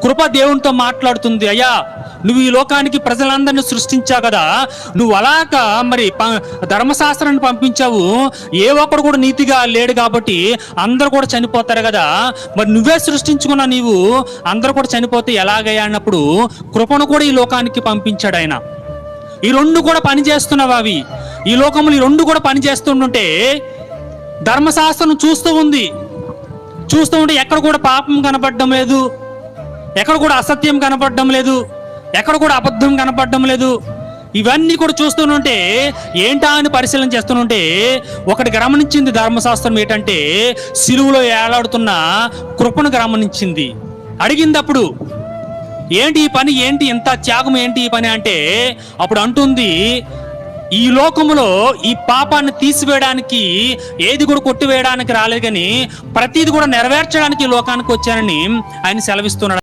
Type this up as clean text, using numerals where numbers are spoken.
కృప దేవునితో మాట్లాడుతుంది, అయ్యా నువ్వు ఈ లోకానికి ప్రజలందరినీ సృష్టించావు కదా, నువ్వు అలాగా మరి ధర్మశాస్త్రాన్ని పంపించావు, ఏ ఒక్కడు కూడా నీతిగా లేడు కాబట్టి అందరూ కూడా చనిపోతారు కదా, మరి నువ్వే సృష్టించుకున్నా నీవు అందరూ కూడా చనిపోతే ఎలాగయ్యా అన్నప్పుడు కృపను కూడా ఈ లోకానికి పంపించాడు ఆయన. ఈ రెండు కూడా పని చేస్తున్నావు, అవి ఈ లోకములు ఈ రెండు కూడా పని చేస్తుంటే ధర్మశాస్త్రం చూస్తూ ఉంటే ఎక్కడ కూడా పాపం కనపడడం లేదు, ఎక్కడ కూడా అసత్యం కనపడడం లేదు, ఎక్కడ కూడా అబద్ధం కనపడడం లేదు. ఇవన్నీ కూడా చూస్తుంటే ఏంటా అని పరిశీలన చేస్తుంటే ఒకటి గమనించింది ధర్మశాస్త్రం, ఏంటంటే సిలువలో ఏలాడుతున్న కృపను గమనించింది. అడిగింది అప్పుడు, ఏంటి ఈ పని, ఏంటి ఎంత త్యాగం, ఏంటి ఈ పని అంటే అప్పుడు అంటుంది, ఈ లోకములో ఈ పాపాన్ని తీసివేయడానికి ఏది కూడా కొట్టివేయడానికి రాలేదు, కానీ ప్రతిది కూడా నెరవేర్చడానికి ఈ లోకానికి వచ్చానని ఆయన సెలవిస్తున్నాడు.